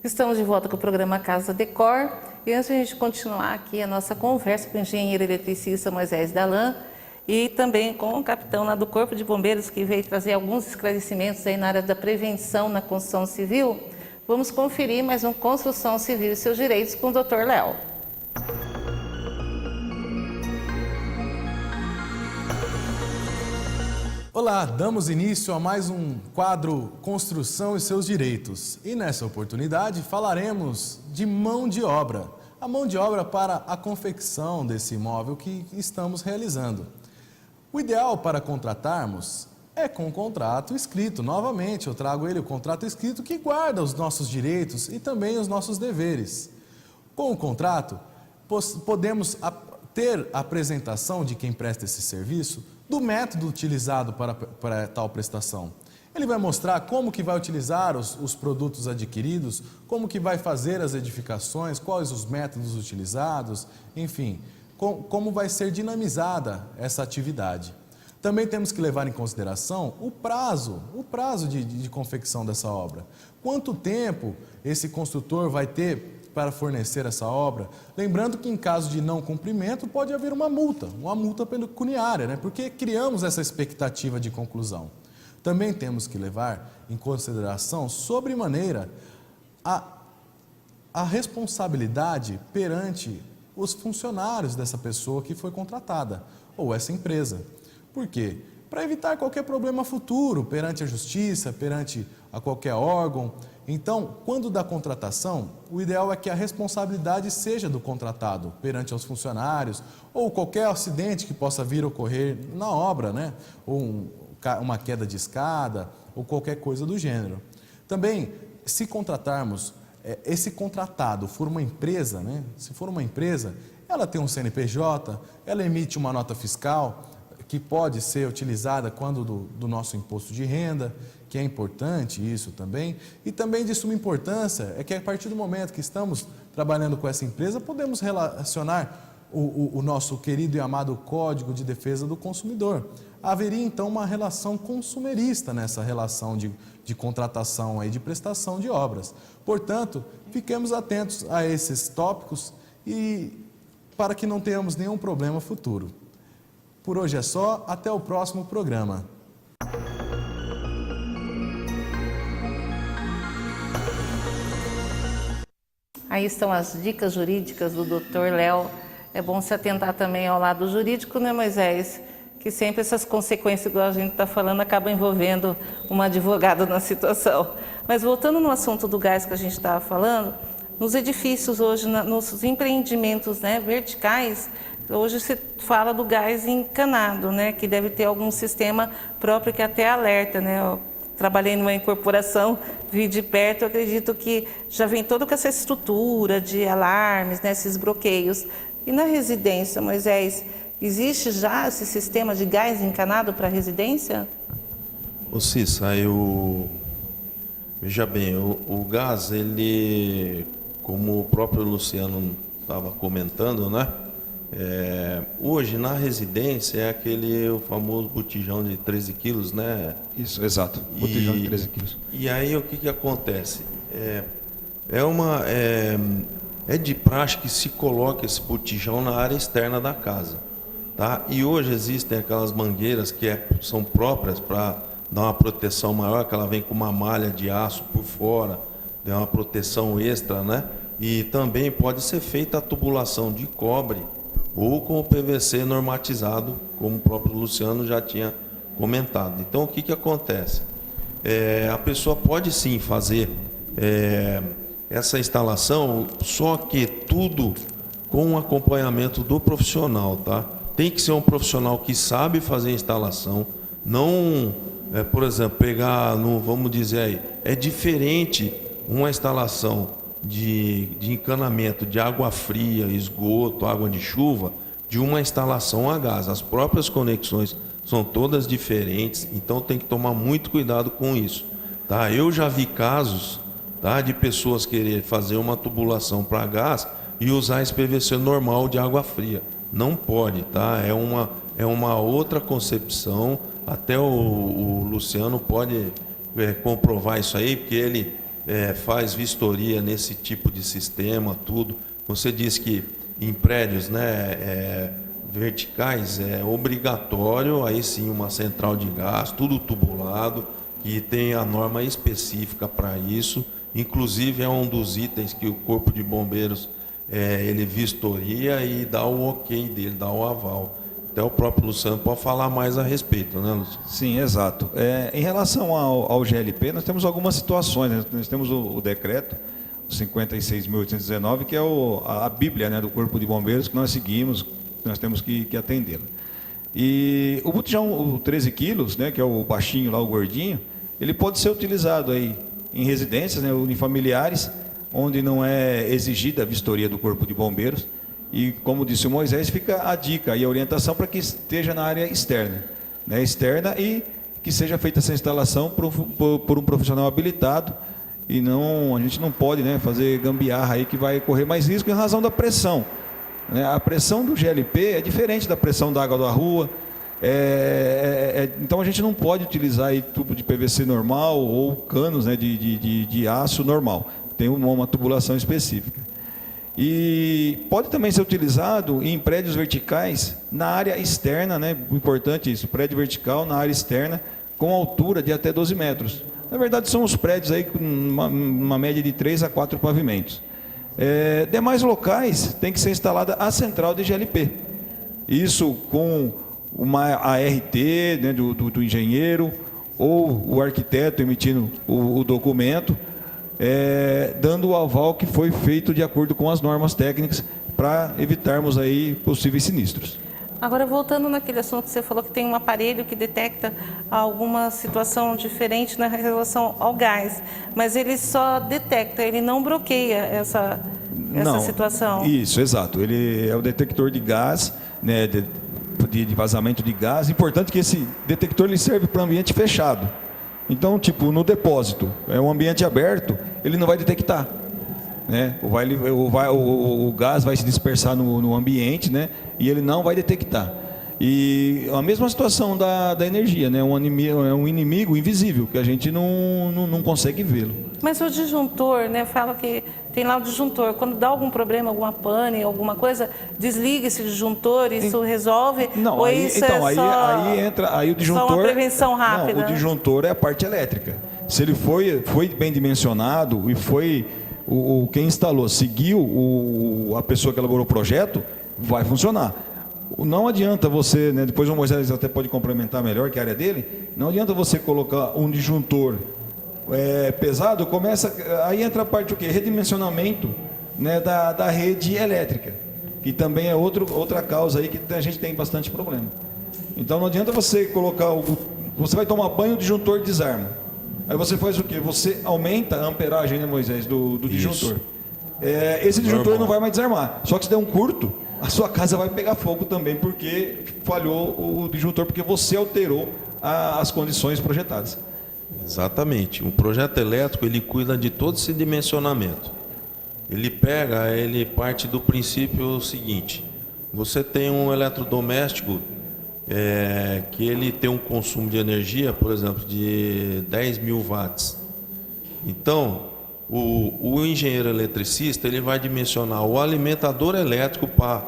Estamos de volta com o programa Casa Decor e antes de a gente continuar aqui a nossa conversa com o engenheiro eletricista Moisés Dalan e também com o capitão lá do Corpo de Bombeiros que veio trazer alguns esclarecimentos aí na área da prevenção na construção civil, vamos conferir mais um Construção Civil e seus direitos com o Dr. Léo. Olá, damos início a mais um quadro Construção e seus direitos. E nessa oportunidade falaremos de mão de obra. A mão de obra para a confecção desse imóvel que estamos realizando. O ideal para contratarmos é com o contrato escrito. Novamente, eu trago o contrato escrito que guarda os nossos direitos e também os nossos deveres. Com o contrato, podemos ter a apresentação de quem presta esse serviço do método utilizado para tal prestação. Ele vai mostrar como que vai utilizar os produtos adquiridos, como que vai fazer as edificações, quais os métodos utilizados, enfim, como vai ser dinamizada essa atividade. Também temos que levar em consideração o prazo de confecção dessa obra. Quanto tempo esse construtor vai ter para fornecer essa obra, lembrando que em caso de não cumprimento pode haver uma multa pecuniária, né? Porque criamos essa expectativa de conclusão. Também temos que levar em consideração sobremaneira a responsabilidade perante os funcionários dessa pessoa que foi contratada, ou essa empresa. Por quê? Para evitar qualquer problema futuro perante a justiça, perante a qualquer órgão. Então, quando da contratação, o ideal é que a responsabilidade seja do contratado perante aos funcionários ou qualquer acidente que possa vir a ocorrer na obra, né? Ou uma queda de escada ou qualquer coisa do gênero. Também, se contratarmos, esse contratado for uma empresa, né? Se for uma empresa, ela tem um CNPJ, ela emite uma nota fiscal que pode ser utilizada quando do nosso imposto de renda, que é importante isso também. E também de suma importância é que a partir do momento que estamos trabalhando com essa empresa, podemos relacionar o nosso querido e amado Código de Defesa do Consumidor. Haveria então uma relação consumerista nessa relação de contratação aí, de prestação de obras. Portanto, fiquemos atentos a esses tópicos e para que não tenhamos nenhum problema futuro. Por hoje é só, até o próximo programa. Aí estão as dicas jurídicas do Dr. Léo. É bom se atentar também ao lado jurídico, né, Moisés? Que sempre essas consequências, igual a gente está falando, acabam envolvendo um advogado na situação. Mas voltando no assunto do gás que a gente estava falando, nos edifícios hoje, nos empreendimentos, né, verticais, hoje se fala do gás encanado, né, que deve ter algum sistema próprio que até alerta, né? Eu trabalhei numa incorporação, vi de perto, eu acredito que já vem toda com essa estrutura de alarmes, né, esses bloqueios. E na residência, Moisés, existe já esse sistema de gás encanado para a residência? Ô Cissa, veja bem, o gás, ele, como o próprio Luciano estava comentando, né? Hoje na residência é o famoso botijão de 13 quilos, né? Isso, exato, botijão de 13 quilos. E aí o que acontece? É de praxe que se coloque esse botijão na área externa da casa, tá? E hoje existem aquelas mangueiras que são próprias para dar uma proteção maior, que ela vem com uma malha de aço por fora, dá uma proteção extra, né? E também pode ser feita a tubulação de cobre ou com o PVC normatizado, como o próprio Luciano já tinha comentado. Então, o que acontece? A pessoa pode sim fazer essa instalação, só que tudo com o acompanhamento do profissional, tá? Tem que ser um profissional que sabe fazer a instalação, não, por exemplo, vamos dizer aí, é diferente uma instalação de encanamento de água fria, esgoto, água de chuva, de uma instalação a gás. As próprias conexões são todas diferentes, então tem que tomar muito cuidado com isso, tá? Eu já vi casos, tá, de pessoas querer fazer uma tubulação para gás e usar esse PVC normal de água fria. Não pode, tá? É uma outra concepção. Até o Luciano pode comprovar isso aí, porque faz vistoria nesse tipo de sistema, tudo. Você disse que em prédios, né, verticais é obrigatório, aí sim, uma central de gás, tudo tubulado, que tem a norma específica para isso. Inclusive é um dos itens que o Corpo de Bombeiros ele vistoria e dá o ok dele, dá o aval. Até o próprio Luciano pode falar mais a respeito, né, Luciano? Sim, exato. Em relação ao GLP, nós temos algumas situações, né? Nós temos o decreto 56.819, que é a Bíblia, né, do Corpo de Bombeiros, que nós seguimos, que nós temos que atendê-la. E o botijão, o 13 quilos, né, que é o baixinho lá, o gordinho, ele pode ser utilizado aí em residências, né, unifamiliares, onde não é exigida a vistoria do Corpo de Bombeiros. E, como disse o Moisés, fica a dica e a orientação para que esteja na área externa, né, externa, e que seja feita essa instalação por um profissional habilitado. E não, a gente não pode, né, fazer gambiarra aí que vai correr mais risco em razão da pressão, né? A pressão do GLP é diferente da pressão da água da rua. Então a gente não pode utilizar aí tubo de PVC normal ou canos, né, de aço normal. Tem uma tubulação específica. E pode também ser utilizado em prédios verticais na área externa, né? Importante isso, prédio vertical na área externa com altura de até 12 metros. Na verdade são os prédios aí com uma média de 3 a 4 pavimentos. Demais locais tem que ser instalada a central de GLP. Isso com uma ART, né, do engenheiro ou o arquiteto emitindo o documento, dando o aval que foi feito de acordo com as normas técnicas para evitarmos aí possíveis sinistros. Agora, voltando naquele assunto que você falou que tem um aparelho que detecta alguma situação diferente na relação ao gás, mas ele só detecta, ele não bloqueia essa situação. Isso, exato. Ele é o detector de gás, né, de vazamento de gás. Importante que esse detector ele serve para ambiente fechado. Então, tipo, no depósito, é um ambiente aberto, ele não vai detectar, né? O gás vai se dispersar no ambiente, né? E ele não vai detectar. E a mesma situação da energia, né? É um inimigo invisível, que a gente não consegue vê-lo. Mas o disjuntor, né? Fala que tem lá o disjuntor. Quando dá algum problema, alguma pane, alguma coisa, desliga esse disjuntor, isso resolve? Não, ou aí, isso então, aí entra o disjuntor. Só uma prevenção rápida. Não, o disjuntor é a parte elétrica. Se ele foi bem dimensionado e foi quem instalou, seguiu a pessoa que elaborou o projeto, vai funcionar. Não adianta você, né, depois o Moisés até pode complementar melhor, que é a área dele, não adianta você colocar um disjuntor pesado, aí entra a parte do quê? Redimensionamento, né, da rede elétrica, que também é outra causa aí que a gente tem bastante problema. Então não adianta você colocar, você vai tomar banho, o disjuntor desarma. Aí você faz o quê? Você aumenta a amperagem, né, Moisés, do disjuntor. Esse disjuntor não vai mais desarmar, só que se der um curto, a sua casa vai pegar fogo também, porque falhou o disjuntor, porque você alterou as condições projetadas. Exatamente. O projeto elétrico, ele cuida de todo esse dimensionamento. Ele parte do princípio seguinte: você tem um eletrodoméstico que ele tem um consumo de energia, por exemplo, de 10.000 watts. Então, o engenheiro eletricista ele vai dimensionar o alimentador elétrico para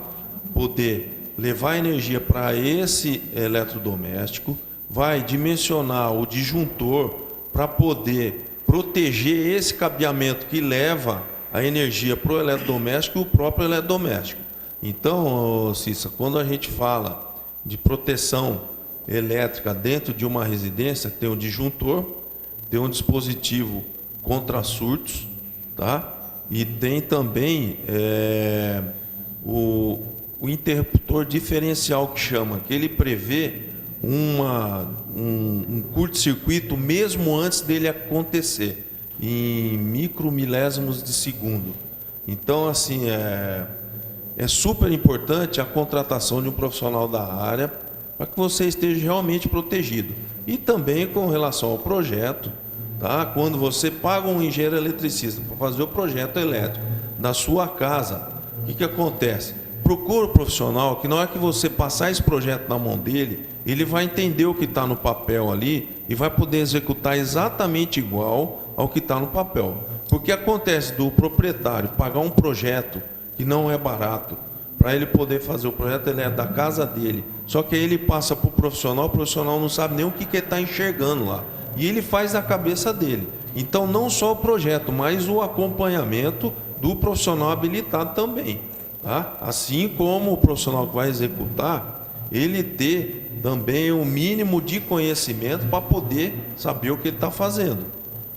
poder levar energia para esse eletrodoméstico, vai dimensionar o disjuntor para poder proteger esse cabeamento que leva a energia para o eletrodoméstico e o próprio eletrodoméstico. Então, Cissa, quando a gente fala de proteção elétrica dentro de uma residência, tem um disjuntor, tem um dispositivo contra surtos, tá? E tem também o interruptor diferencial que chama, que ele prevê um curto-circuito mesmo antes dele acontecer, em micromilésimos de segundo. Então, assim, é super importante a contratação de um profissional da área para que você esteja realmente protegido. E também com relação ao projeto, tá? Quando você paga um engenheiro eletricista para fazer o projeto elétrico da sua casa, o que acontece? procura o profissional que na hora que você passar esse projeto na mão dele, ele vai entender o que está no papel ali e vai poder executar exatamente igual ao que está no papel. Porque acontece do proprietário pagar um projeto que não é barato, para ele poder fazer o projeto, ele é da casa dele. Só que aí ele passa para o profissional não sabe nem o que ele está enxergando lá. E ele faz da cabeça dele. Então, não só o projeto, mas o acompanhamento do profissional habilitado também. Tá? Assim como o profissional que vai executar, ele ter também o mínimo de conhecimento para poder saber o que ele está fazendo.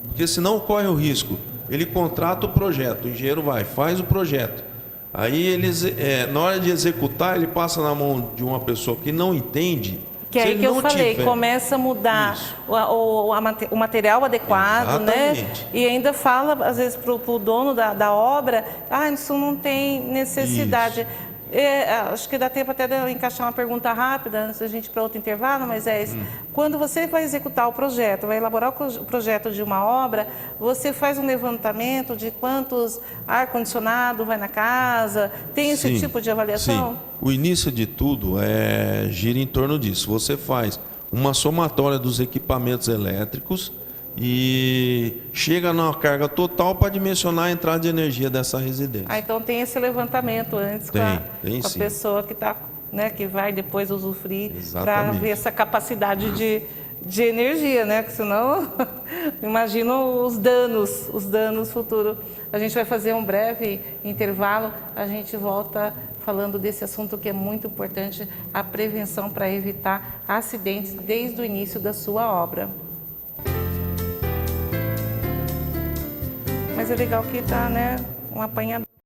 Porque senão corre o risco. Ele contrata o projeto, o engenheiro vai, faz o projeto. Aí eles, na hora de executar, ele passa na mão de uma pessoa que não entende. Que é aí que eu falei, começa a mudar o material adequado, exatamente, né? E ainda fala, às vezes, para o dono da obra, isso não tem necessidade. Acho que dá tempo até de eu encaixar uma pergunta rápida antes da gente ir para outro intervalo, mas quando você vai executar o projeto, vai elaborar o projeto de uma obra, você faz um levantamento de quantos ar-condicionado vai na casa, tem esse tipo de avaliação? Sim. O início de tudo gira em torno disso. Você faz uma somatória dos equipamentos elétricos e chega na carga total para dimensionar a entrada de energia dessa residência. Então tem esse levantamento antes com a pessoa que tá, né, que vai depois usufruir, para ver essa capacidade de energia, né? Porque senão imagino os danos futuros. A gente vai fazer um breve intervalo, a gente volta falando desse assunto que é muito importante, a prevenção para evitar acidentes desde o início da sua obra. Mas é legal que está, né, um apanhador.